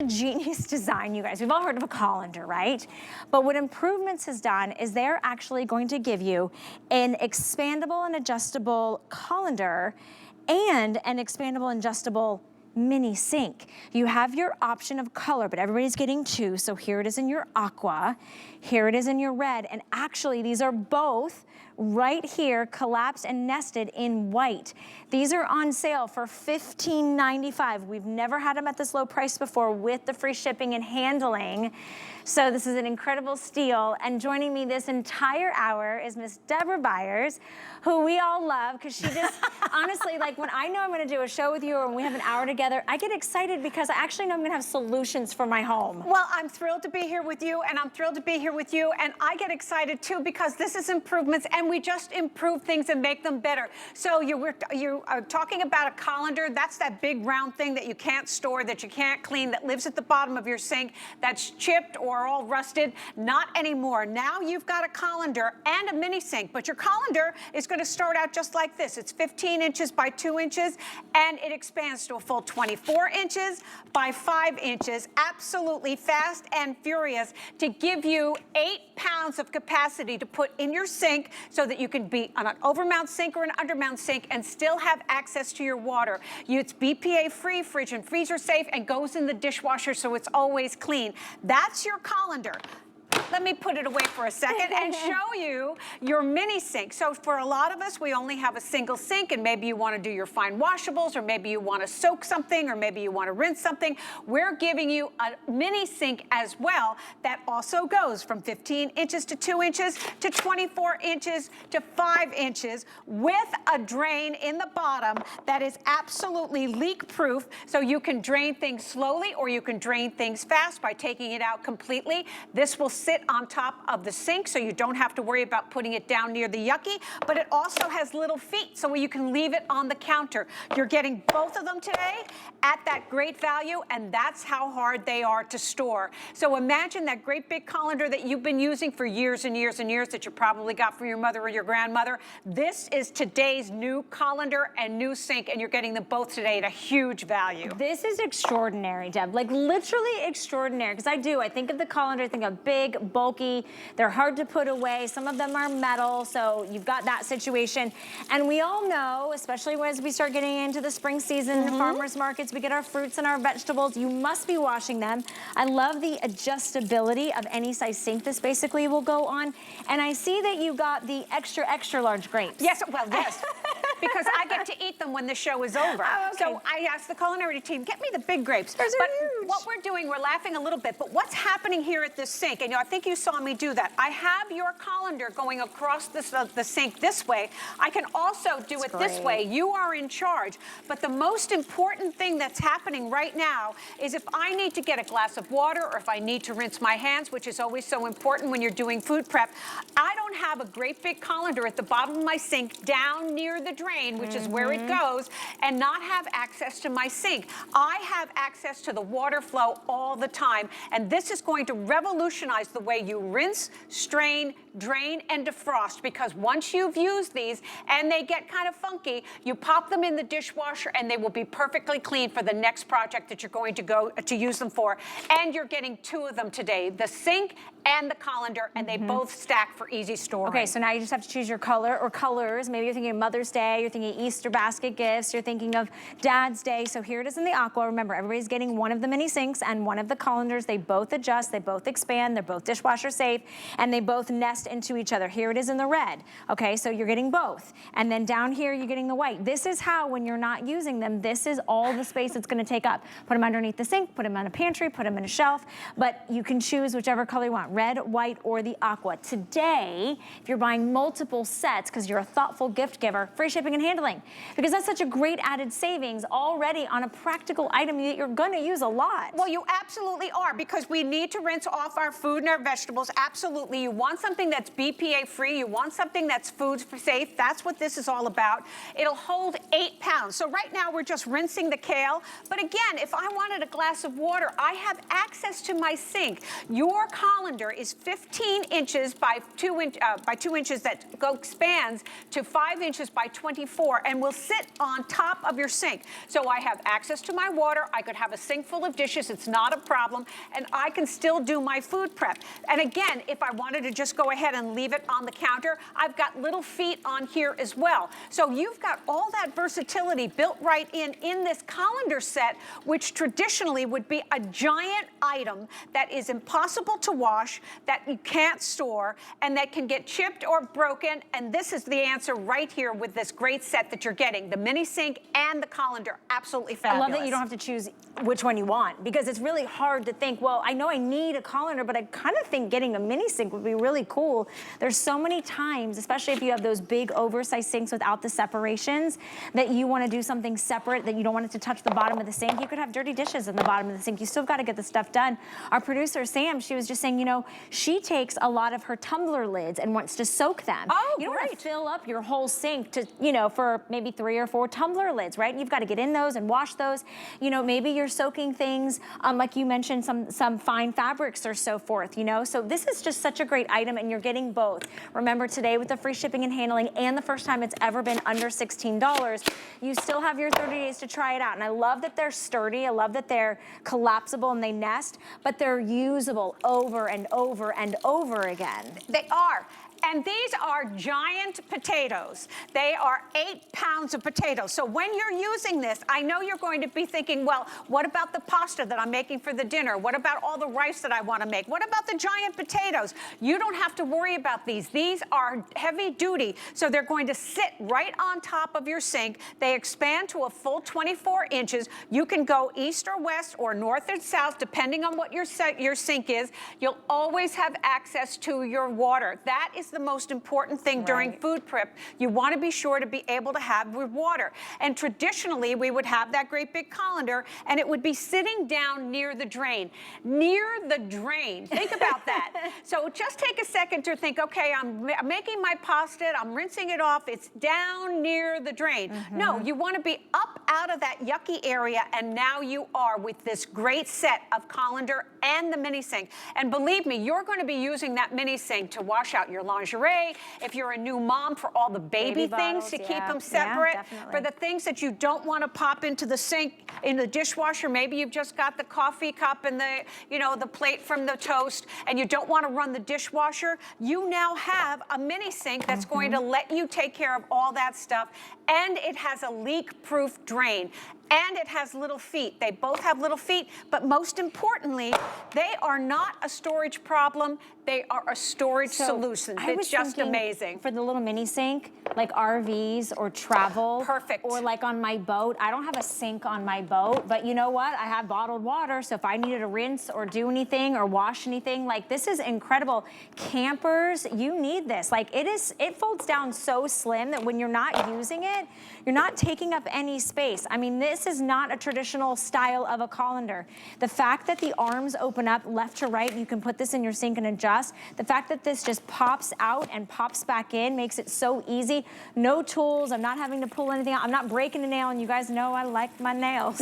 Genius design, you guys. We've all heard of a colander, right? But what Improvements has done is they're actually going to give you an expandable and adjustable colander and an expandable and adjustable mini sink. You have your option of color, but everybody's getting two. So here it is in your aqua, here it is in your red, and actually these are both right here, collapsed and nested in white. These are on sale for $15.95. We've never had them at this low price before with the free shipping and handling. So this is an incredible steal. And joining me this entire hour is Miss Deborah Byers, who we all love because she just, honestly, like when I know I'm gonna do a show with you or when we have an hour together, I get excited because I actually know I'm gonna have solutions for my home. Well, I'm thrilled to be here with you, and I'm thrilled to be here with you, and I get excited too because this is Improvements, and we just improve things and make them better. So you are talking about a colander. That's that big round thing that you can't store, that you can't clean, that lives at the bottom of your sink, that's chipped or all rusted. Not anymore. Now you've got a colander and a mini sink, but your colander is going to start out just like this. It's 15 inches by 2 inches, and it expands to a full 24 inches by 5 inches, absolutely fast and furious, to give you 8 pounds of capacity to put in your sink so that you can be on an overmount sink or an undermount sink and still have access to your water. It's BPA free, fridge and freezer safe, and goes in the dishwasher so it's always clean. That's your colander. Let me put it away for a second and show you your mini sink. So for a lot of us, we only have a single sink, and maybe you want to do your fine washables, or maybe you want to soak something, or maybe you want to rinse something. We're giving you a mini sink as well that also goes from 15 inches to 2 inches to 24 inches to 5 inches with a drain in the bottom that is absolutely leak-proof, so you can drain things slowly or you can drain things fast by taking it out completely. This will sit on top of the sink so you don't have to worry about putting it down near the yucky, but it also has little feet so you can leave it on the counter. You're getting both of them today at that great value, and that's how hard they are to store. So imagine that great big colander that you've been using for years and years and years that you probably got from your mother or your grandmother. This is today's new colander and new sink, and you're getting them both today at a huge value. This is extraordinary, Deb, like literally extraordinary, because I think of the colander, I think of big, bulky, they're hard to put away. Some of them are metal, so you've got that situation. And we all know, especially as we start getting into the spring season, the farmers markets, we get our fruits and our vegetables, you must be washing them. I love the adjustability of any size sink this basically will go on. And I see that you got the extra, extra large grapes. Yes, well, yes. Because I get to eat them when the show is over. Oh, okay. So I asked the culinary team, get me the big grapes. Those are huge. What we're doing, we're laughing a little bit, but what's happening here at this sink, and I think you saw me do that. I have your colander going across the sink this way. I can also do it this way. You are in charge. But the most important thing that's happening right now is if I need to get a glass of water or if I need to rinse my hands, which is always so important when you're doing food prep, I don't have a great big colander at the bottom of my sink down near the drain, which is where it goes, and not have access to my sink. I have access to the water flow all the time, and this is going to revolutionize the way you rinse, strain, drain, and defrost, because once you've used these and they get kind of funky, you pop them in the dishwasher and they will be perfectly clean for the next project that you're going to go to use them for. And you're getting two of them today, the sink and the colander, and they both stack for easy storing. Okay, so now you just have to choose your color or colors. Maybe you're thinking of Mother's Day, you're thinking Easter basket gifts, you're thinking of Dad's Day. So here it is in the aqua. Remember, everybody's getting one of the mini sinks and one of the colanders. They both adjust, they both expand, they're both dishwasher safe, and they both nest into each other. Here it is in the red. Okay, so you're getting both. And then down here, you're getting the white. This is how, when you're not using them, this is all the space it's gonna take up. Put them underneath the sink, put them on a pantry, put them in a shelf, but you can choose whichever color you want, red, white, or the aqua. Today, if you're buying multiple sets, because you're a thoughtful gift giver, free shipping and handling, because that's such a great added savings already on a practical item that you're gonna use a lot. Well, you absolutely are, because we need to rinse off our food and our vegetables. Absolutely. You want something that's BPA free. You want something that's food safe. That's what this is all about. It'll hold 8 pounds. So right now we're just rinsing the kale. But again, if I wanted a glass of water, I have access to my sink. Your colander is 15 inches by 2 inches that expands to 5 inches by 20 24 and will sit on top of your sink. So I have access to my water. I could have a sink full of dishes. It's not a problem. And I can still do my food prep. And again, if I wanted to just go ahead and leave it on the counter, I've got little feet on here as well. So you've got all that versatility built right in this colander set, which traditionally would be a giant item that is impossible to wash, that you can't store, and that can get chipped or broken. And this is the answer right here with this great set that you're getting, the mini sink and the colander. Absolutely fabulous. I love that you don't have to choose which one you want, because it's really hard to think, well, I know I need a colander, but I kind of think getting a mini sink would be really cool. There's so many times, especially if you have those big oversized sinks without the separations, that you want to do something separate, that you don't want it to touch the bottom of the sink. You could have dirty dishes in the bottom of the sink. You still got to get the stuff done. Our producer, Sam, she was just saying, you know, she takes a lot of her tumbler lids and wants to soak them. Oh, you don't want to great. fill up your whole sink to, you know, for maybe 3 or 4 tumbler lids, right? And you've got to get in those and wash those. You know, maybe you're soaking things, like you mentioned, some fine fabrics or so forth, you know? So this is just such a great item, and you're getting both. Remember, today with the free shipping and handling, and the first time it's ever been under $16, you still have your 30 days to try it out. And I love that they're sturdy. I love that they're collapsible and they nest, but they're usable over and over and over again. They are. And these are giant potatoes. They are 8 pounds of potatoes. So when you're using this, I know you're going to be thinking, well, what about the pasta that I'm making for the dinner? What about all the rice that I want to make? What about the giant potatoes? You don't have to worry about these. These are heavy duty, so they're going to sit right on top of your sink. They expand to a full 24 inches. You can go east or west or north or south, depending on what your sink is. You'll always have access to your water. That is the most important thing during food prep. You want to be sure to be able to have your water. And traditionally, we would have that great big colander, and it would be sitting down near the drain. Near the drain. Think about that. So just take a second to think, okay, I'm making my pasta, I'm rinsing it off, it's down near the drain. No, you want to be up out of that yucky area, and now you are with this great set of colander and the mini sink. And believe me, you're going to be using that mini sink to wash out your lingerie, if you're a new mom, for all the baby things, bottles, to keep them separate, definitely. for the things that you don't want to pop into the sink, in the dishwasher. Maybe you've just got the coffee cup and the, you know, the plate from the toast, and you don't want to run the dishwasher. You now have a mini sink that's going to let you take care of all that stuff, and it has a leak-proof drain. And it has little feet. They both have little feet, but most importantly, they are not a storage problem. They are a storage solution. It's just amazing. For the little mini sink, like RVs or travel. Perfect. Or like on my boat. I don't have a sink on my boat, but you know what? I have bottled water, so if I needed to rinse or do anything or wash anything, like, this is incredible. Campers, you need this. Like, it folds down so slim that when you're not using it, you're not taking up any space. I mean, this is not a traditional style of a colander. The fact that the arms open up left to right, you can put this in your sink and adjust. The fact that this just pops out and pops back in makes it so easy. No tools, I'm not having to pull anything out. I'm not breaking a nail, and you guys know I like my nails,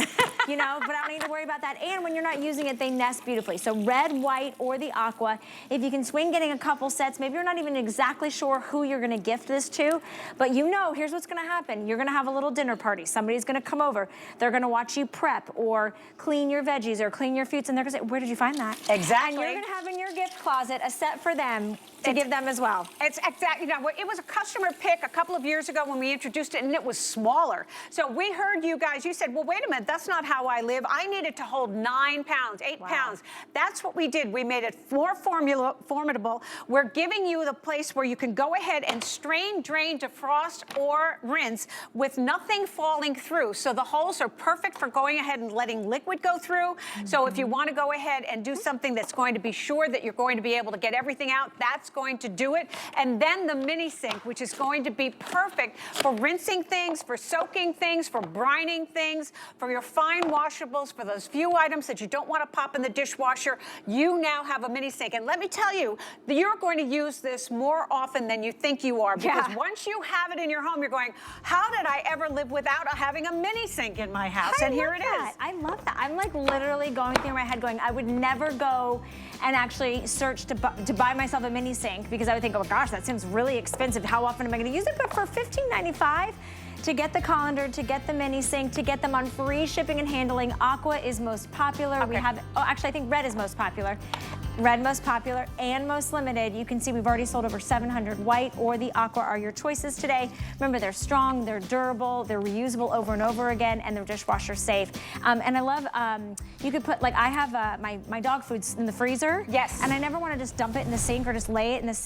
you know, but I don't need to worry about that. And when you're not using it, they nest beautifully. So red, white, or the aqua. If you can swing getting a couple sets, maybe you're not even exactly sure who you're gonna gift this to, but you know, here's what's gonna happen. You're gonna have a little dinner party. Somebody's gonna come over. They're gonna watch you prep or clean your veggies or clean your fruits, and they're gonna say, where did you find that? Exactly. And you're gonna have in your gift closet a set for them to give them as well. It's exactly, you know, it was a customer pick a couple of years ago when we introduced it, and it was smaller. So we heard you guys, you said, well, wait a minute, that's not how I live. I need it to hold 9 pounds, 8 pounds. That's what we did. We made it more formidable. We're giving you the place where you can go ahead and strain, drain, defrost, or rinse with nothing falling through. So the holes are perfect for going ahead and letting liquid go through. So if you want to go ahead and do something that's going to be sure that you're going to be able to get everything out, that's going to do it. And then the mini sink, which is going to be perfect for rinsing things, for soaking things, for brining things, for your fine washables, for those few items that you don't want to pop in the dishwasher. You now have a mini sink. And let me tell you, you're going to use this more often than you think you are, because once you have it in your home, you're going, how did I ever live without having a mini sink in my house? And here it is. I love that. I'm like literally going through my head going, I would never go and actually search to buy myself a mini sink, because I would think, oh gosh, that seems really expensive. How often am I going to use it? But for $15.95, To get the colander, to get the mini sink, to get them on free shipping and handling, Aqua is most popular. Okay. We have, oh, actually I think red is most popular. Red most popular and most limited. You can see we've already sold over 700. White or the Aqua are your choices today. Remember, they're strong, they're durable, they're reusable over and over again, and they're dishwasher safe. And I love, you could put, like I have my dog food in the freezer. Yes. And I never want to just dump it in the sink or just lay it in the sink.